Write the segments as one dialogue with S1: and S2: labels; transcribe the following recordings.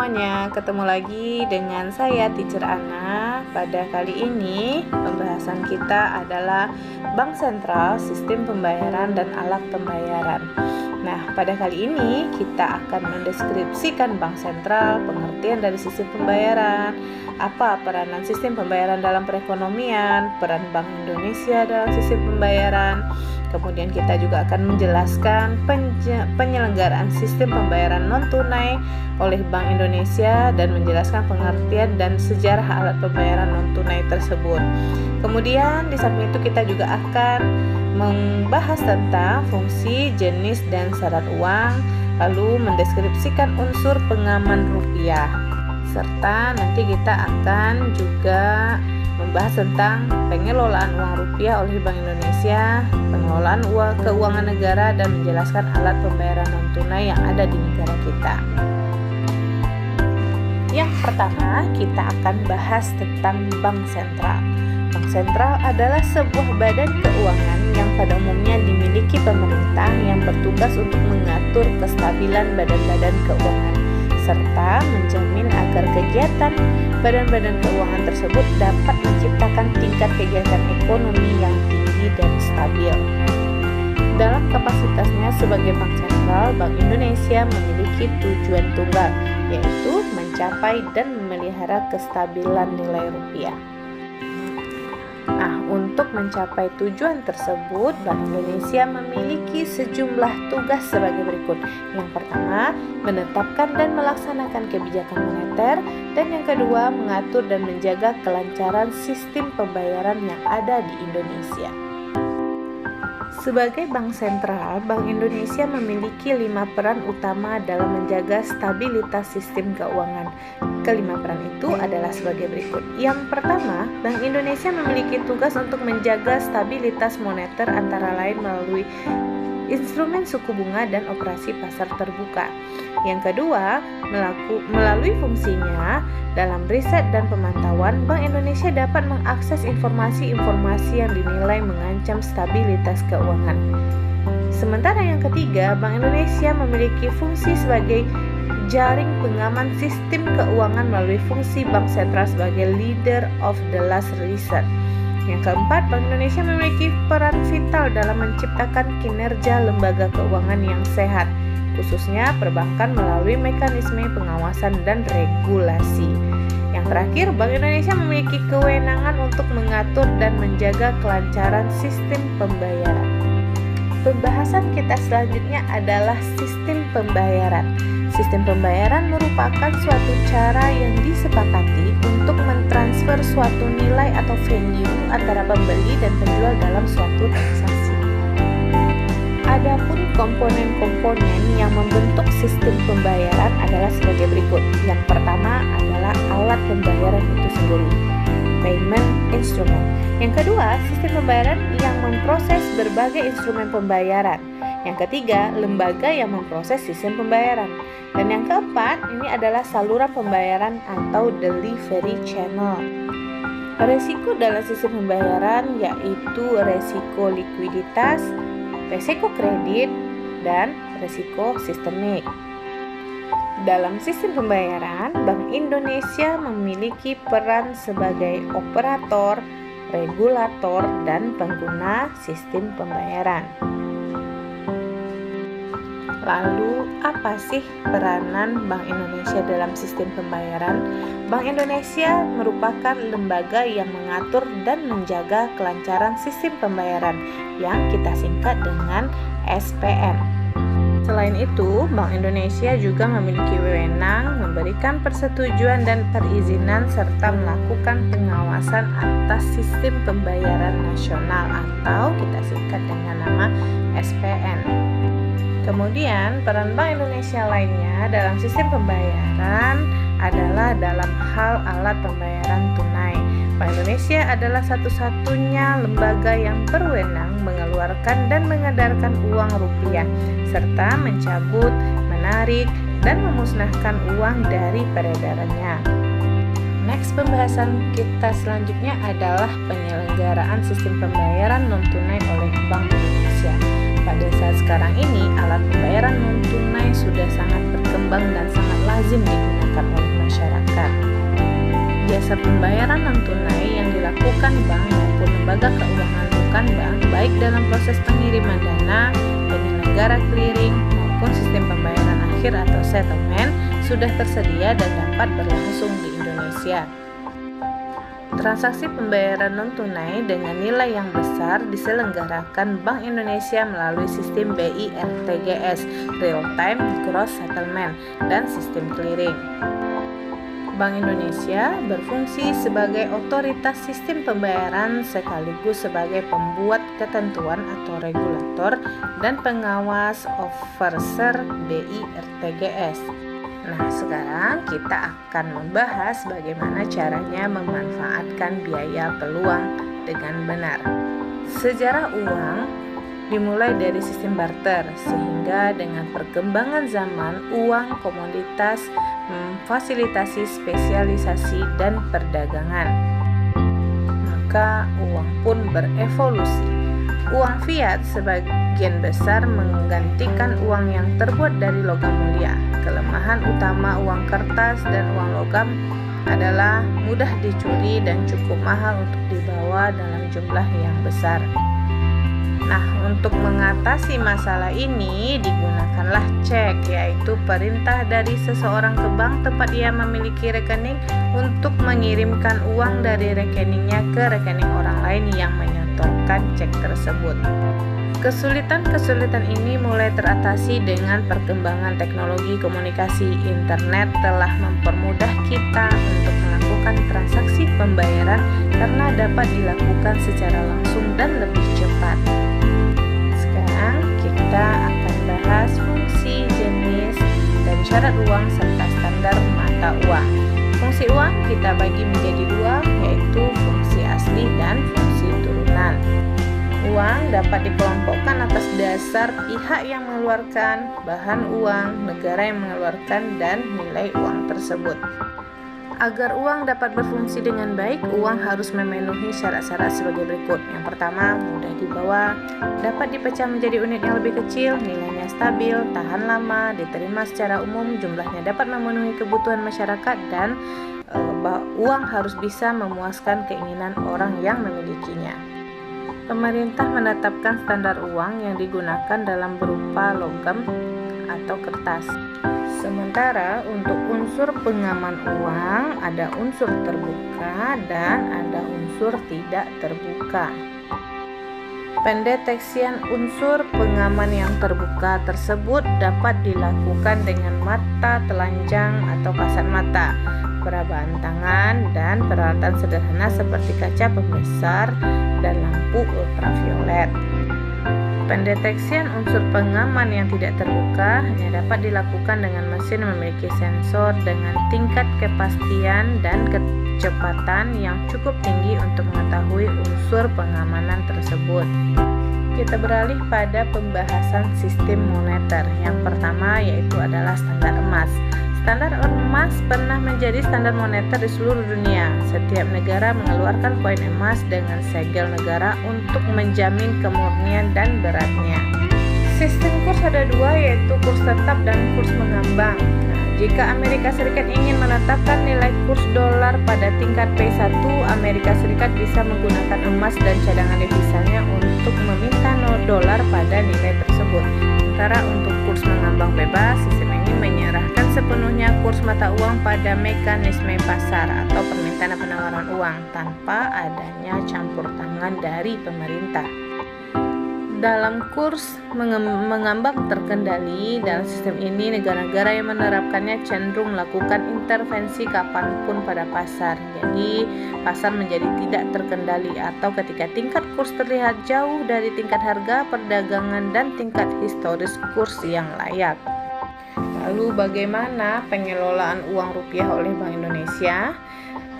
S1: semuanya, ketemu lagi dengan saya Teacher Ana. Pada kali ini pembahasan kita adalah Bank Sentral, Sistem Pembayaran dan Alat Pembayaran. Nah, pada kali ini kita akan mendeskripsikan Bank Sentral, pengertian dari sistem pembayaran, apa peranan sistem pembayaran dalam perekonomian, peran Bank Indonesia dalam sistem pembayaran. Kemudian kita juga akan menjelaskan penyelenggaraan sistem pembayaran non-tunai oleh Bank Indonesia dan menjelaskan pengertian dan sejarah alat pembayaran non-tunai tersebut. Kemudian di samping itu kita juga akan membahas tentang fungsi, jenis, dan syarat uang, lalu mendeskripsikan unsur pengaman rupiah, serta nanti kita akan juga membahas tentang pengelolaan uang rupiah oleh Bank Indonesia, pengelolaan uang keuangan negara, dan menjelaskan alat pembayaran non-tunai yang ada di negara kita. Yang pertama, kita akan bahas tentang Bank Sentral. Bank Sentral adalah sebuah badan keuangan yang pada umumnya dimiliki pemerintah yang bertugas untuk mengatur kestabilan badan-badan keuangan serta menjamin agar kegiatan badan-badan keuangan tersebut dapat menciptakan tingkat kegiatan ekonomi yang tinggi dan stabil. Dalam kapasitasnya sebagai Bank Sentral, Bank Indonesia memiliki tujuan tunggal, yaitu mencapai dan memelihara kestabilan nilai rupiah. Nah, untuk mencapai tujuan tersebut, Bank Indonesia memiliki sejumlah tugas sebagai berikut. Yang pertama, menetapkan dan melaksanakan kebijakan moneter, dan yang kedua, mengatur dan menjaga kelancaran sistem pembayaran yang ada di Indonesia. Sebagai Bank Sentral, Bank Indonesia memiliki 5 peran utama dalam menjaga stabilitas sistem keuangan. Kelima peran itu adalah sebagai berikut. Yang pertama, Bank Indonesia memiliki tugas untuk menjaga stabilitas moneter antara lain melalui instrumen suku bunga dan operasi pasar terbuka. Yang kedua, melalui fungsinya dalam riset dan pemantauan, Bank Indonesia dapat mengakses informasi-informasi yang dinilai mengancam stabilitas keuangan. Sementara yang ketiga, Bank Indonesia memiliki fungsi sebagai jaring pengaman sistem keuangan melalui fungsi Bank Sentral sebagai leader of the last resort. Yang keempat, Bank Indonesia memiliki peran vital dalam menciptakan kinerja lembaga keuangan yang sehat, khususnya perbankan melalui mekanisme pengawasan dan regulasi. Yang terakhir, Bank Indonesia memiliki kewenangan untuk mengatur dan menjaga kelancaran sistem pembayaran. Pembahasan kita selanjutnya adalah sistem pembayaran. Sistem pembayaran merupakan suatu cara yang disepakati untuk mentransfer suatu nilai atau value antara pembeli dan penjual dalam suatu transaksi. Adapun komponen-komponen yang membentuk sistem pembayaran adalah sebagai berikut. Yang pertama adalah alat pembayaran itu sendiri, payment instrument. Yang kedua, sistem pembayaran yang memproses berbagai instrumen pembayaran. Yang ketiga, lembaga yang memproses sistem pembayaran. Dan yang keempat, ini adalah saluran pembayaran atau delivery channel. Resiko dalam sistem pembayaran yaitu resiko likuiditas, resiko kredit, dan resiko sistemik. Dalam sistem pembayaran, Bank Indonesia memiliki peran sebagai operator, regulator, dan pengguna sistem pembayaran. Lalu, apa sih peranan Bank Indonesia dalam sistem pembayaran? Bank Indonesia merupakan lembaga yang mengatur dan menjaga kelancaran sistem pembayaran yang kita singkat dengan SPN. Selain itu, Bank Indonesia juga memiliki wewenang memberikan persetujuan dan perizinan serta melakukan pengawasan atas sistem pembayaran nasional atau kita singkat dengan nama SPN. Kemudian, peran Bank Indonesia lainnya dalam sistem pembayaran adalah dalam hal alat pembayaran tunai. Bank Indonesia adalah satu-satunya lembaga yang berwenang mengeluarkan dan mengedarkan uang rupiah, serta mencabut, menarik, dan memusnahkan uang dari peredarannya. Next, pembahasan kita selanjutnya adalah penyelenggaraan sistem pembayaran non-tunai oleh Bank Indonesia. Pada saat sekarang ini, alat pembayaran non-tunai sudah sangat berkembang dan sangat lazim digunakan oleh masyarakat. Jasa pembayaran non-tunai yang dilakukan bank maupun lembaga keuangan bukan bank, baik dalam proses pengiriman dana, penyelenggara clearing, maupun sistem pembayaran akhir atau settlement, sudah tersedia dan dapat berlangsung di Indonesia. Transaksi pembayaran non-tunai dengan nilai yang besar diselenggarakan Bank Indonesia melalui sistem BI RTGS (Real Time Gross Settlement) dan sistem clearing. Bank Indonesia berfungsi sebagai otoritas sistem pembayaran sekaligus sebagai pembuat ketentuan atau regulator dan pengawas overseer BI RTGS. Nah, sekarang kita akan membahas bagaimana caranya memanfaatkan biaya peluang dengan benar. Sejarah uang dimulai dari sistem barter, sehingga dengan perkembangan zaman, uang komoditas memfasilitasi spesialisasi dan perdagangan. Maka uang pun berevolusi. Uang fiat sebagian besar menggantikan uang yang terbuat dari logam mulia. Kelemahan utama uang kertas dan uang logam adalah mudah dicuri dan cukup mahal untuk dibawa dalam jumlah yang besar. Nah, untuk mengatasi masalah ini digunakanlah cek, yaitu perintah dari seseorang ke bank tempat ia memiliki rekening untuk mengirimkan uang dari rekeningnya ke rekening orang lain yang menyetorkan cek tersebut. Kesulitan-kesulitan ini mulai teratasi dengan perkembangan teknologi komunikasi. Internet telah mempermudah kita untuk melakukan transaksi pembayaran karena dapat dilakukan secara langsung dan lebih cepat. Sekarang kita akan bahas fungsi, jenis, dan syarat uang serta standar mata uang. Fungsi uang kita bagi menjadi dua, yaitu fungsi asli dan fungsi turunan. Uang dapat dikelompokkan atas dasar pihak yang mengeluarkan, bahan uang, negara yang mengeluarkan, dan nilai uang tersebut. Agar uang dapat berfungsi dengan baik, uang harus memenuhi syarat-syarat sebagai berikut. Yang pertama, mudah dibawa, dapat dipecah menjadi unit yang lebih kecil, nilainya stabil, tahan lama, diterima secara umum, jumlahnya dapat memenuhi kebutuhan masyarakat, dan uang harus bisa memuaskan keinginan orang yang memilikinya. Pemerintah menetapkan standar uang yang digunakan dalam berupa logam atau kertas. Sementara untuk unsur pengaman uang ada unsur terbuka dan ada unsur tidak terbuka. Pendeteksian unsur pengaman yang terbuka tersebut dapat dilakukan dengan mata telanjang atau kasat mata, perabaan tangan, dan peralatan sederhana seperti kaca pembesar dan lampu ultraviolet. Pendeteksian unsur pengaman yang tidak terbuka hanya dapat dilakukan dengan mesin memiliki sensor dengan tingkat kepastian dan kecepatan yang cukup tinggi untuk mengetahui unsur pengamanan tersebut. Kita beralih pada pembahasan sistem moneter. Yang pertama yaitu adalah standar emas. Standar emas pernah menjadi standar moneter di seluruh dunia. Setiap negara mengeluarkan koin emas dengan segel negara untuk menjamin kemurnian dan beratnya. Sistem kurs ada dua, yaitu kurs tetap dan kurs mengambang. Jika Amerika Serikat ingin menetapkan nilai kurs dolar pada tingkat P1, Amerika Serikat bisa menggunakan emas dan cadangan devisanya untuk meminta dolar pada nilai tersebut. Sementara untuk kurs mengambang bebas, sistem ini menyerahkan sepenuhnya kurs mata uang pada mekanisme pasar atau permintaan dan penawaran uang tanpa adanya campur tangan dari pemerintah. Dalam kurs mengambang terkendali, dalam sistem ini negara-negara yang menerapkannya cenderung melakukan intervensi kapanpun pada pasar. Jadi pasar menjadi tidak terkendali atau ketika tingkat kurs terlihat jauh dari tingkat harga perdagangan dan tingkat historis kurs yang layak. Lalu bagaimana pengelolaan uang rupiah oleh Bank Indonesia?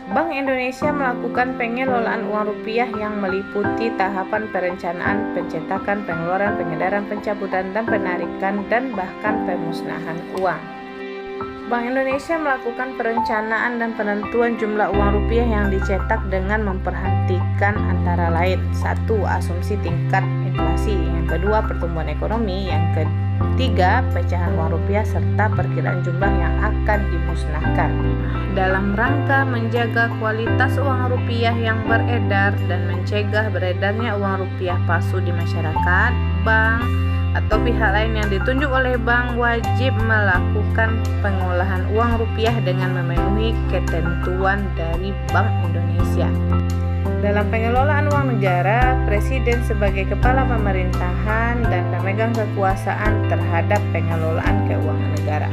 S1: Bank Indonesia melakukan pengelolaan uang rupiah yang meliputi tahapan perencanaan, pencetakan, pengeluaran, pengedaran, pencabutan, dan penarikan, dan bahkan pemusnahan uang. Bank Indonesia melakukan perencanaan dan penentuan jumlah uang rupiah yang dicetak dengan memperhatikan antara lain: 1. Asumsi tingkat inflasi, yang kedua pertumbuhan ekonomi, yang ketiga pecahan uang rupiah serta perkiraan jumlah yang akan dimusnahkan. Dalam rangka menjaga kualitas uang rupiah yang beredar dan mencegah beredarnya uang rupiah palsu di masyarakat, bank atau pihak lain yang ditunjuk oleh bank wajib melakukan pengolahan uang rupiah dengan memenuhi ketentuan dari Bank Indonesia. Dalam pengelolaan uang negara, Presiden sebagai kepala pemerintahan dan pemegang kekuasaan terhadap pengelolaan keuangan negara.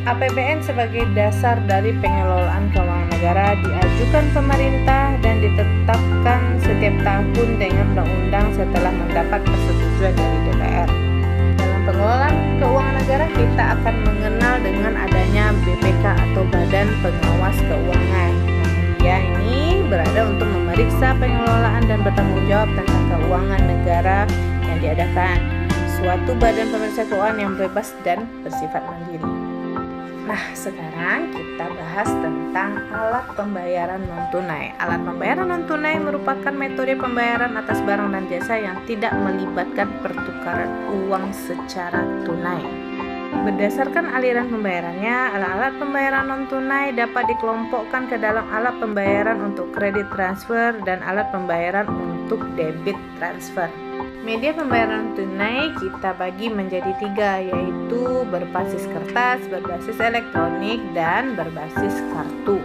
S1: APBN sebagai dasar dari pengelolaan keuangan negara diajukan pemerintah dan ditetapkan setiap tahun dengan undang-undang setelah mendapat persetujuan dari DPR. Dalam pengelolaan keuangan negara, kita akan mengenal dengan adanya BPK atau Badan Pengawas Keuangan. Dia ini berada untuk memeriksa pengelolaan dan bertanggung jawab tentang keuangan negara yang diadakan. Suatu badan pemeriksa keuangan yang bebas dan bersifat mandiri. Nah, sekarang kita bahas tentang alat pembayaran non-tunai. Alat pembayaran non-tunai merupakan metode pembayaran atas barang dan jasa yang tidak melibatkan pertukaran uang secara tunai. Berdasarkan aliran pembayarannya, alat-alat pembayaran non-tunai dapat dikelompokkan ke dalam alat pembayaran untuk kredit transfer dan alat pembayaran untuk debit transfer. Media pembayaran tunai kita bagi menjadi 3, yaitu berbasis kertas, berbasis elektronik, dan berbasis kartu.